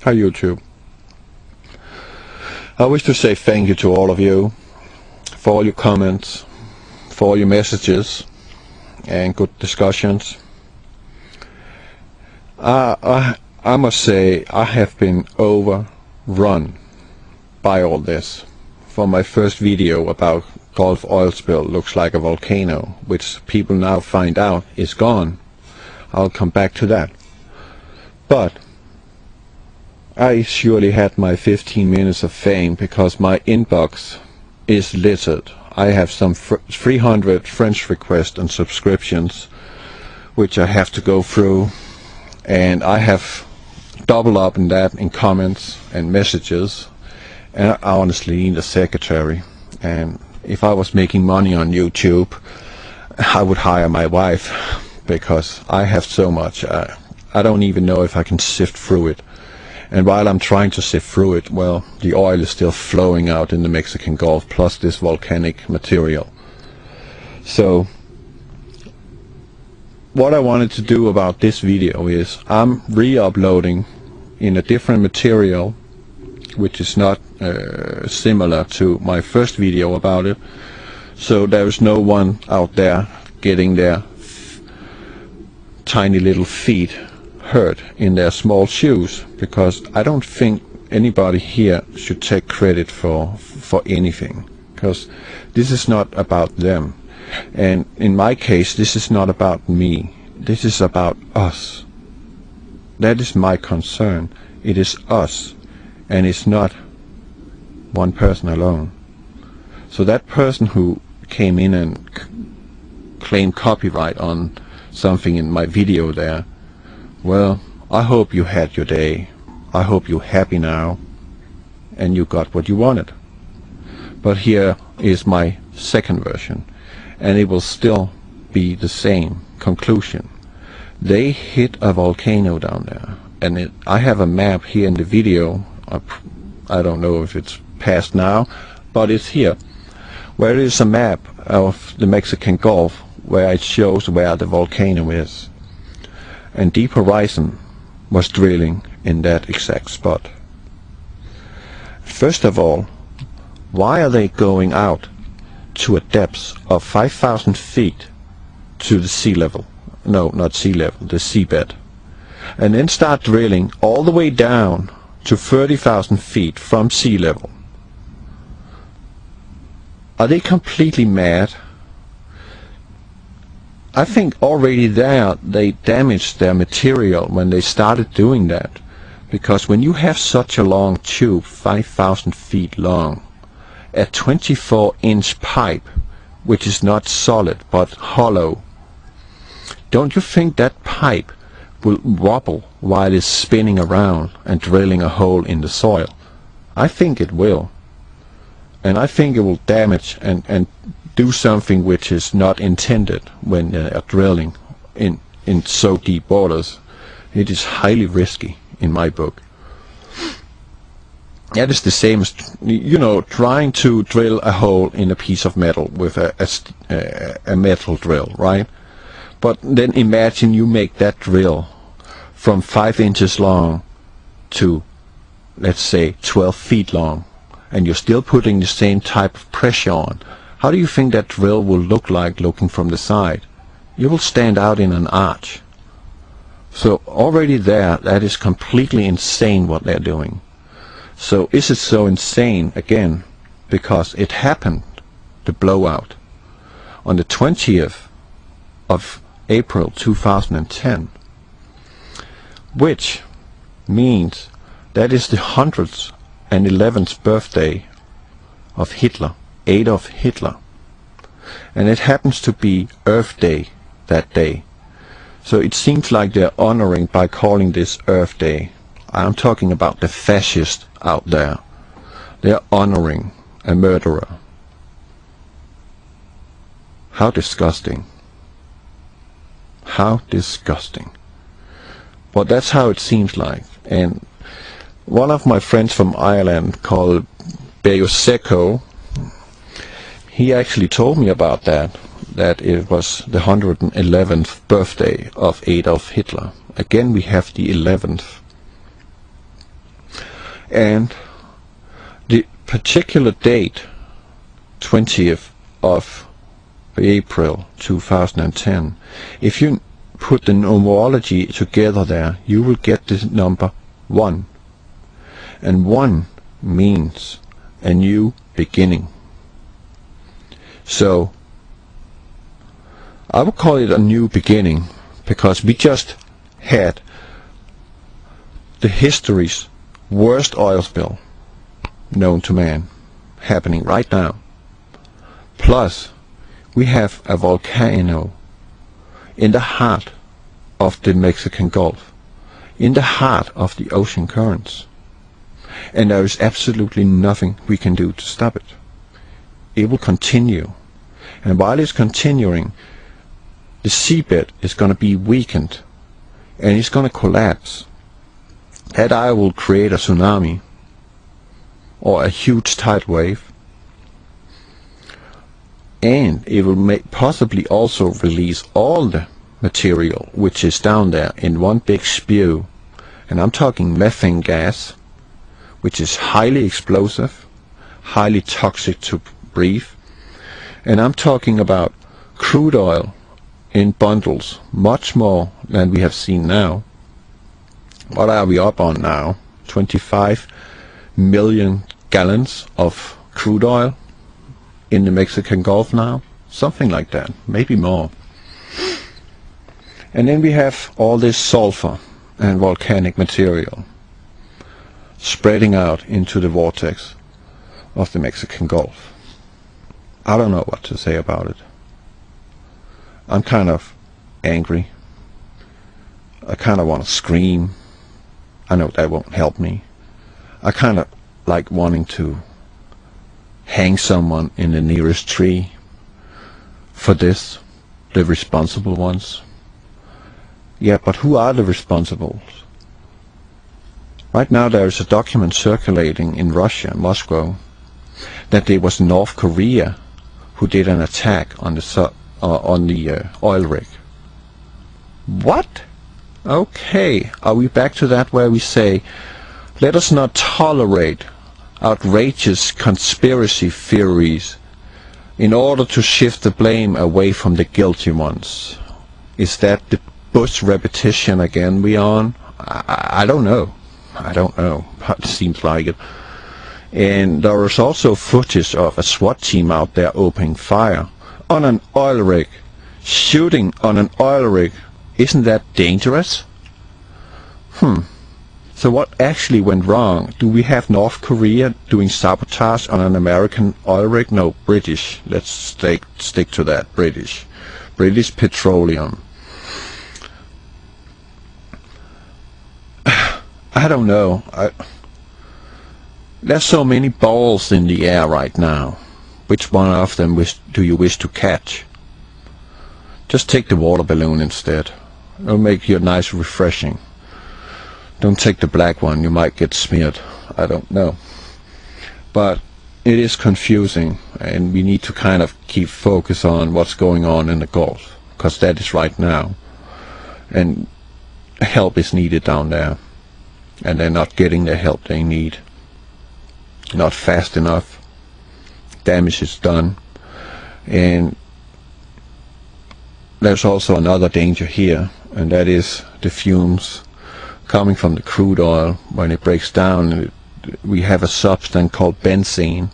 Hi YouTube. I wish to say thank you to all of you for all your comments, for all your messages and good discussions. I must say I have been overrun by all this. For my first video about Gulf oil spill looks like a volcano, which people now find out is gone. I'll come back to that. But I surely had my 15 minutes of fame because my inbox is littered. I have some 300 French requests and subscriptions which I have to go through, and I have doubled up in that in comments and messages, and I honestly need a secretary. And if I was making money on YouTube, I would hire my wife, because I have so much. I don't even know if I can sift through it. And while I'm trying to sift through it, well, the oil is still flowing out in the Mexican Gulf, plus this volcanic material. So what I wanted to do about this video is I'm re-uploading in a different material, which is not similar to my first video about it. So there is no one out there getting their tiny little feet hurt in their small shoes, because I don't think anybody here should take credit for anything, because this is not about them, and in my case this is not about me, this is about us. That is my concern. It is us, and it's not one person alone. So that person who came in and claimed copyright on something in my video there, well, I hope you had your day. I hope you're happy now and you got what you wanted. But here is my second version, and it will still be the same conclusion. They hit a volcano down there, and I have a map here in the video. I don't know if it's past now, but it's here, where it is a map of the Mexican Gulf where it shows where the volcano is. And Deep Horizon was drilling in that exact spot. First of all, why are they going out to a depth of 5,000 feet to the sea level? No, not sea level, the seabed. And then start drilling all the way down to 30,000 feet from sea level. Are they completely mad? I think already there they damaged their material when they started doing that, because when you have such a long tube, 5,000 feet long, a 24-inch pipe, which is not solid but hollow, don't you think that pipe will wobble while it's spinning around and drilling a hole in the soil? I think it will, and I think it will damage and do something which is not intended when drilling in so deep waters. It is highly risky in my book. That is the same as, you know, trying to drill a hole in a piece of metal with a metal drill, right? But then imagine you make that drill from 5 inches long to, let's say, 12 feet long, and you're still putting the same type of pressure on. How do you think that drill will look like looking from the side? You will stand out in an arch. So already there, that is completely insane what they're doing. So is it so insane? Again, because it happened, the blowout, on the 20th of April 2010, which means that is the 111th birthday of Hitler. Adolf Hitler, and it happens to be Earth Day that day. So it seems like they're honoring by calling this Earth Day. I'm talking about the fascists out there. They're honoring a murderer. How disgusting. How disgusting. But that's how it seems like. And one of my friends from Ireland called Beoseko, he actually told me about that it was the 111th birthday of Adolf Hitler. Again, we have the 11th. And the particular date, 20th of April 2010, if you put the numerology together there, you will get this number 1. And 1 means a new beginning. So I would call it a new beginning, because we just had the history's worst oil spill known to man happening right now. Plus, we have a volcano in the heart of the Mexican Gulf, in the heart of the ocean currents. And there is absolutely nothing we can do to stop it. It will continue. And while it's continuing, the seabed is going to be weakened and it's going to collapse. That either will create a tsunami or a huge tidal wave, and it will possibly also release all the material which is down there in one big spew. And I'm talking methane gas, which is highly explosive, highly toxic to breathe. And I'm talking about crude oil in bundles, much more than we have seen now. What are we up on now? 25 million gallons of crude oil in the Mexican Gulf now? Something like that, maybe more. And then we have all this sulphur and volcanic material spreading out into the vortex of the Mexican Gulf. I don't know what to say about it. I'm kind of angry. I kind of want to scream. I know that won't help me. I kind of like wanting to hang someone in the nearest tree for this, the responsible ones. Yeah, but who are the responsibles? Right now there is a document circulating in Russia, Moscow, that it was North Korea who did an attack on the oil rig. What? Okay, are we back to that where we say, let us not tolerate outrageous conspiracy theories in order to shift the blame away from the guilty ones? Is that the Bush repetition again we on? I don't know. I don't know. It seems like it. And there is also footage of a SWAT team out there opening fire on an oil rig, shooting on an oil rig. Isn't that dangerous? So what actually went wrong? Do we have North Korea doing sabotage on an American oil rig? No, British. Let's stick to that. British Petroleum. I don't know. There's so many balls in the air right now. Which one of them do you wish to catch? Just take the water balloon instead. It'll make you nice and refreshing. Don't take the black one, you might get smeared. I don't know. But it is confusing, and we need to kind of keep focus on what's going on in the Gulf, because that is right now. And help is needed down there. And they're not getting the help they need. Not fast enough. Damage is done. And there's also another danger here, and that is the fumes coming from the crude oil. When it breaks down, we have a substance called benzene,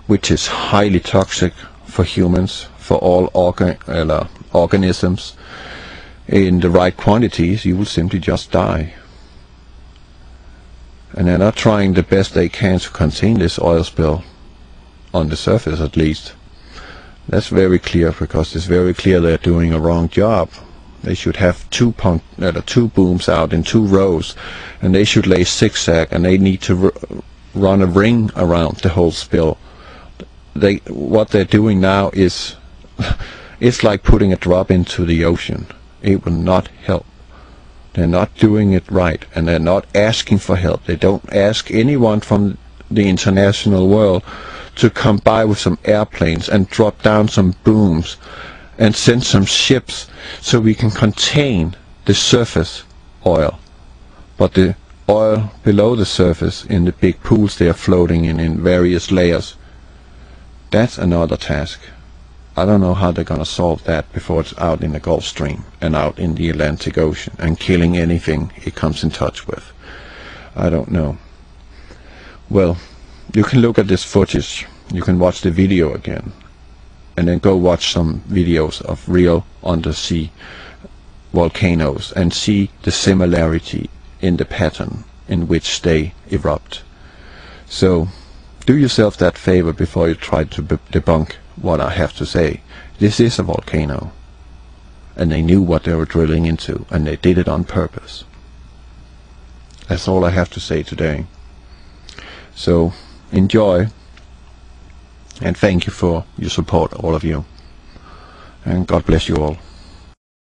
which is highly toxic for humans, for all organisms. In the right quantities, you will simply just die. And they're not trying the best they can to contain this oil spill, on the surface at least. That's very clear, because it's very clear they're doing a wrong job. They should have two booms out in 2 rows, and they should lay zigzag, and they need to run a ring around the whole spill. What they're doing now is it's like putting a drop into the ocean. It will not help. They're not doing it right, and they're not asking for help. They don't ask anyone from the international world to come by with some airplanes and drop down some booms and send some ships so we can contain the surface oil. But the oil below the surface in the big pools they are floating in various layers. That's another task. I don't know how they're gonna solve that before it's out in the Gulf Stream and out in the Atlantic Ocean and killing anything it comes in touch with. I don't know. Well, you can look at this footage, you can watch the video again, and then go watch some videos of real undersea volcanoes and see the similarity in the pattern in which they erupt. So do yourself that favor before you try to debunk what I have to say. This is a volcano, and they knew what they were drilling into, and they did it on purpose. That's all I have to say today. So enjoy, and thank you for your support, all of you, and God bless you all.